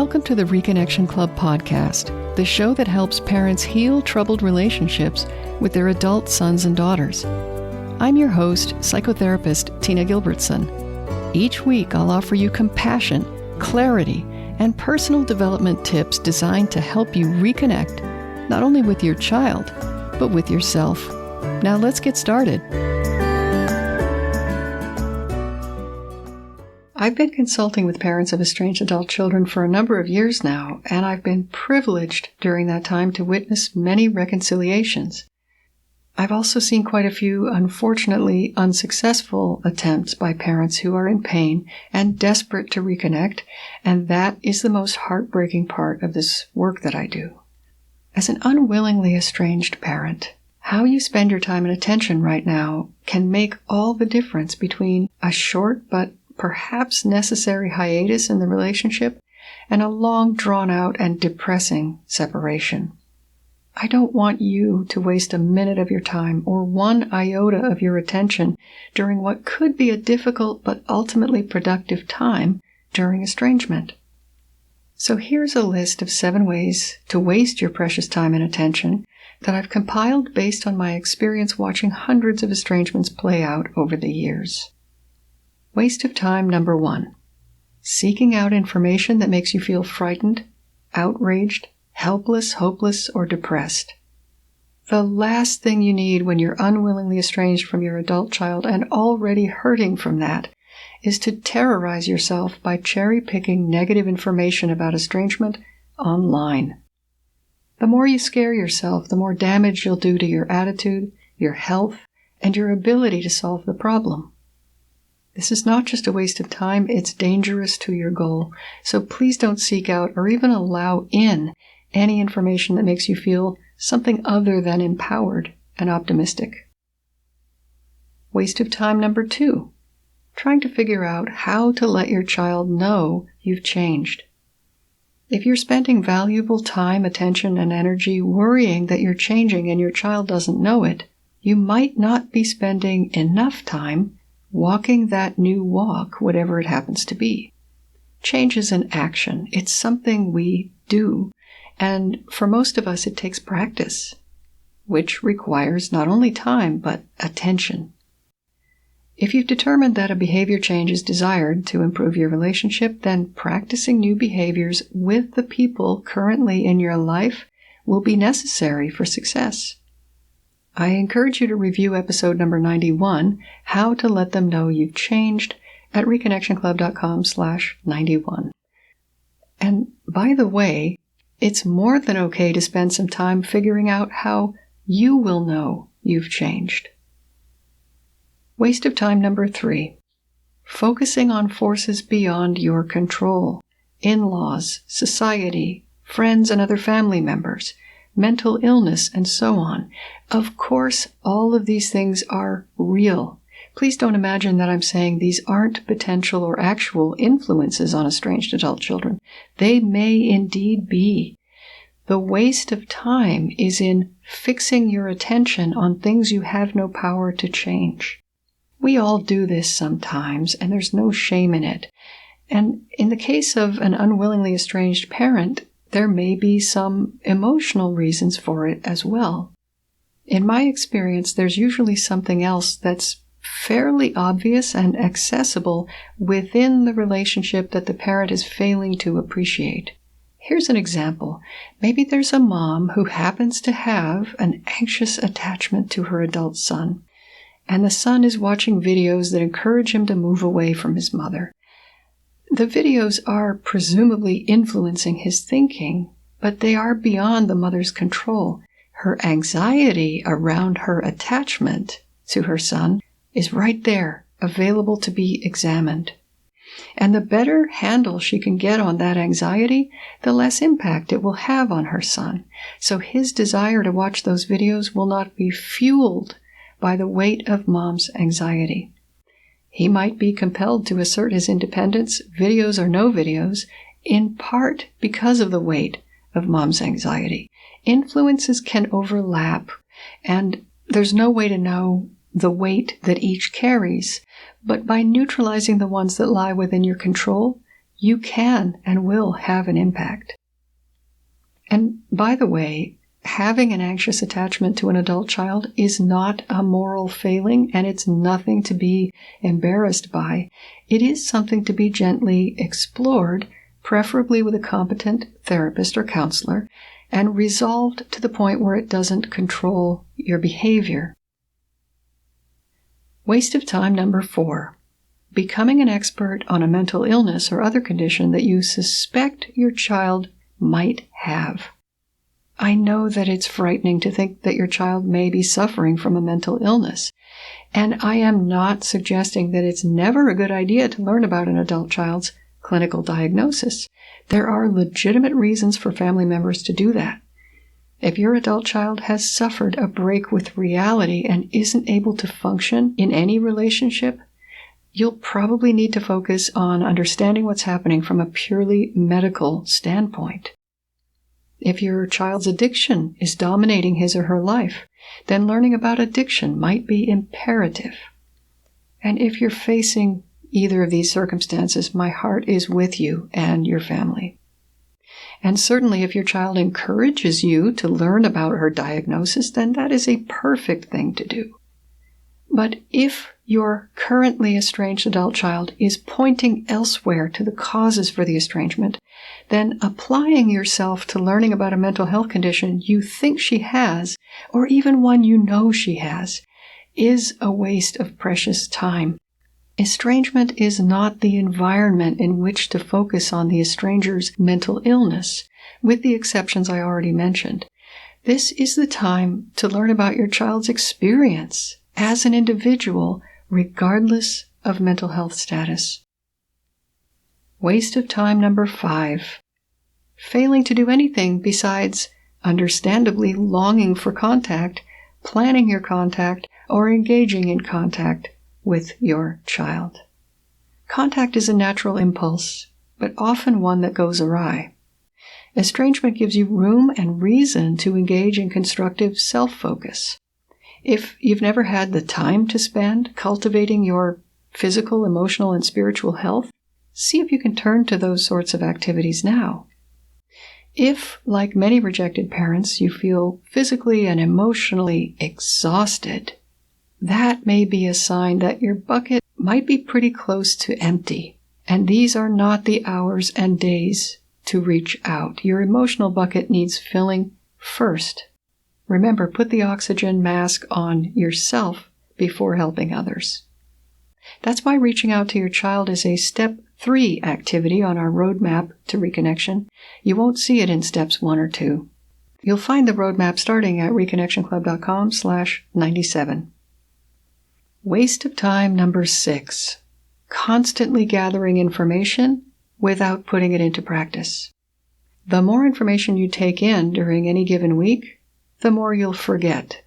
Welcome to the Reconnection Club podcast, the show that helps parents heal troubled relationships with their adult sons and daughters. I'm your host, psychotherapist Tina Gilbertson. Each week, I'll offer you compassion, clarity, and personal development tips designed to help you reconnect, not only with your child, but with yourself. Now let's get started. I've been consulting with parents of estranged adult children for a number of years now, and I've been privileged during that time to witness many reconciliations. I've also seen quite a few, unfortunately, unsuccessful attempts by parents who are in pain and desperate to reconnect, and that is the most heartbreaking part of this work that I do. As an unwillingly estranged parent, how you spend your time and attention right now can make all the difference between a short but perhaps necessary hiatus in the relationship and a long, drawn-out and depressing separation. I don't want you to waste a minute of your time or one iota of your attention during what could be a difficult but ultimately productive time during estrangement. So here's a list of 7 ways to waste your precious time and attention that I've compiled based on my experience watching hundreds of estrangements play out over the years. Waste of time number 1. Seeking out information that makes you feel frightened, outraged, helpless, hopeless, or depressed. The last thing you need when you're unwillingly estranged from your adult child and already hurting from that is to terrorize yourself by cherry-picking negative information about estrangement online. The more you scare yourself, the more damage you'll do to your attitude, your health, and your ability to solve the problem. This is not just a waste of time, it's dangerous to your goal. So please don't seek out or even allow in any information that makes you feel something other than empowered and optimistic. Waste of time number 2. Trying to figure out how to let your child know you've changed. If you're spending valuable time, attention, and energy worrying that you're changing and your child doesn't know it, you might not be spending enough time walking that new walk, whatever it happens to be. Change is an action. It's something we do. And for most of us, it takes practice, which requires not only time, but attention. If you've determined that a behavior change is desired to improve your relationship, then practicing new behaviors with the people currently in your life will be necessary for success. I encourage you to review episode number 91, How to Let Them Know You've Changed, at reconnectionclub.com/91. And by the way, it's more than okay to spend some time figuring out how you will know you've changed. Waste of time number 3. Focusing on forces beyond your control. In-laws, society, friends and other family members, mental illness, and so on. Of course, all of these things are real. Please don't imagine that I'm saying these aren't potential or actual influences on estranged adult children. They may indeed be. The waste of time is in fixing your attention on things you have no power to change. We all do this sometimes, and there's no shame in it. And in the case of an unwillingly estranged parent, there may be some emotional reasons for it as well. In my experience, there's usually something else that's fairly obvious and accessible within the relationship that the parent is failing to appreciate. Here's an example. Maybe there's a mom who happens to have an anxious attachment to her adult son, and the son is watching videos that encourage him to move away from his mother. The videos are presumably influencing his thinking, but they are beyond the mother's control. Her anxiety around her attachment to her son is right there, available to be examined. And the better handle she can get on that anxiety, the less impact it will have on her son. So his desire to watch those videos will not be fueled by the weight of mom's anxiety. He might be compelled to assert his independence, videos or no videos, in part because of the weight of mom's anxiety. Influences can overlap, and there's no way to know the weight that each carries, but by neutralizing the ones that lie within your control, you can and will have an impact. And by the way, having an anxious attachment to an adult child is not a moral failing, and it's nothing to be embarrassed by. It is something to be gently explored, preferably with a competent therapist or counselor, and resolved to the point where it doesn't control your behavior. Waste of time number 4. Becoming an expert on a mental illness or other condition that you suspect your child might have. I know that it's frightening to think that your child may be suffering from a mental illness, and I am not suggesting that it's never a good idea to learn about an adult child's clinical diagnosis. There are legitimate reasons for family members to do that. If your adult child has suffered a break with reality and isn't able to function in any relationship, you'll probably need to focus on understanding what's happening from a purely medical standpoint. If your child's addiction is dominating his or her life, then learning about addiction might be imperative. And if you're facing either of these circumstances, my heart is with you and your family. And certainly if your child encourages you to learn about her diagnosis, then that is a perfect thing to do. But if your currently estranged adult child is pointing elsewhere to the causes for the estrangement, then applying yourself to learning about a mental health condition you think she has, or even one you know she has, is a waste of precious time. Estrangement is not the environment in which to focus on the estranger's mental illness, with the exceptions I already mentioned. This is the time to learn about your child's experience as an individual, regardless of mental health status. Waste of time number 5. Failing to do anything besides understandably longing for contact, planning your contact, or engaging in contact with your child. Contact is a natural impulse, but often one that goes awry. Estrangement gives you room and reason to engage in constructive self-focus. If you've never had the time to spend cultivating your physical, emotional, and spiritual health, see if you can turn to those sorts of activities now. If, like many rejected parents, you feel physically and emotionally exhausted, that may be a sign that your bucket might be pretty close to empty, and these are not the hours and days to reach out. Your emotional bucket needs filling first. Remember, put the oxygen mask on yourself before helping others. That's why reaching out to your child is a step 3 activity on our roadmap to reconnection. You won't see it in steps 1 or 2. You'll find the roadmap starting at reconnectionclub.com/97. Waste of time number 6. Constantly gathering information without putting it into practice. The more information you take in during any given week, the more you'll forget,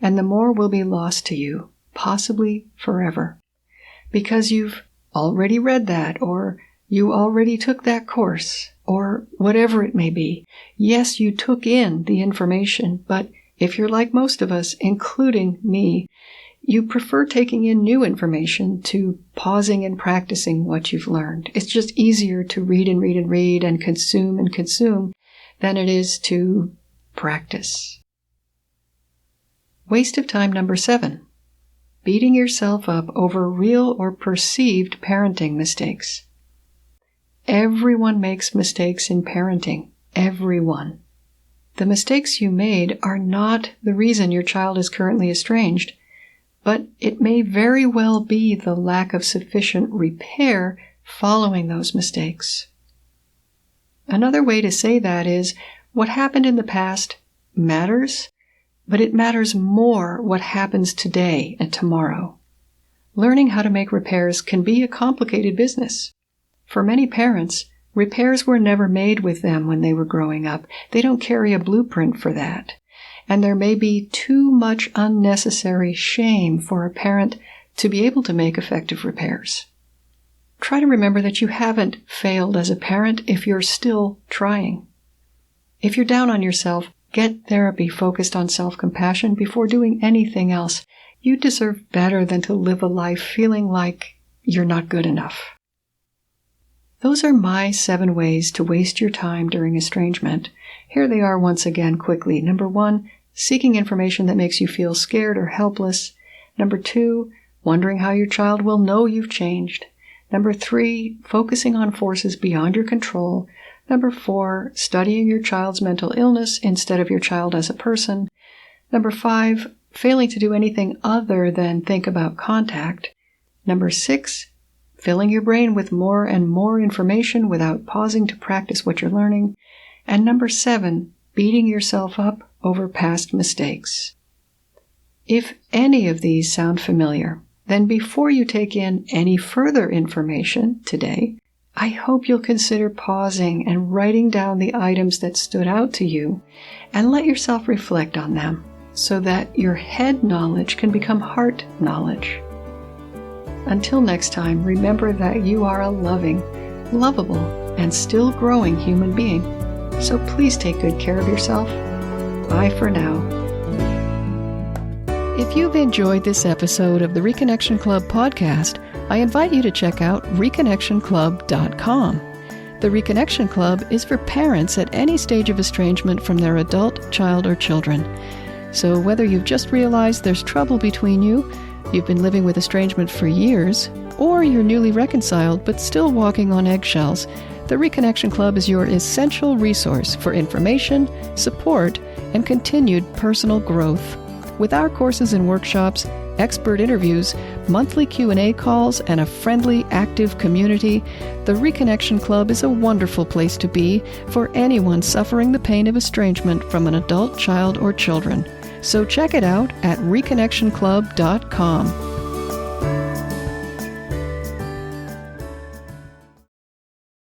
and the more will be lost to you, possibly forever. Because you've already read that, or you already took that course, or whatever it may be. Yes, you took in the information, but if you're like most of us, including me, you prefer taking in new information to pausing and practicing what you've learned. It's just easier to read and read and read and consume than it is to practice. Waste of time number 7. Beating yourself up over real or perceived parenting mistakes. Everyone makes mistakes in parenting. Everyone. The mistakes you made are not the reason your child is currently estranged, but it may very well be the lack of sufficient repair following those mistakes. Another way to say that is, what happened in the past matters, but it matters more what happens today and tomorrow. Learning how to make repairs can be a complicated business. For many parents, repairs were never made with them when they were growing up. They don't carry a blueprint for that. And there may be too much unnecessary shame for a parent to be able to make effective repairs. Try to remember that you haven't failed as a parent if you're still trying. If you're down on yourself, get therapy focused on self-compassion before doing anything else. You deserve better than to live a life feeling like you're not good enough. Those are my 7 ways to waste your time during estrangement. Here they are once again quickly. Number 1, seeking information that makes you feel scared or helpless. Number 2, wondering how your child will know you've changed. Number 3, focusing on forces beyond your control. Number 4, studying your child's mental illness instead of your child as a person. Number 5, failing to do anything other than think about contact. Number 6, filling your brain with more and more information without pausing to practice what you're learning. And number 7, beating yourself up over past mistakes. If any of these sound familiar, then before you take in any further information today, I hope you'll consider pausing and writing down the items that stood out to you and let yourself reflect on them so that your head knowledge can become heart knowledge. Until next time, remember that you are a loving, lovable, and still growing human being. So please take good care of yourself. Bye for now. If you've enjoyed this episode of the Reconnection Club podcast, I invite you to check out reconnectionclub.com. The Reconnection Club is for parents at any stage of estrangement from their adult, child, or children. So whether you've just realized there's trouble between you, you've been living with estrangement for years, or you're newly reconciled but still walking on eggshells, the Reconnection Club is your essential resource for information, support, and continued personal growth. With our courses and workshops, expert interviews, monthly Q&A calls, and a friendly, active community, the Reconnection Club is a wonderful place to be for anyone suffering the pain of estrangement from an adult, child, or children. So check it out at reconnectionclub.com.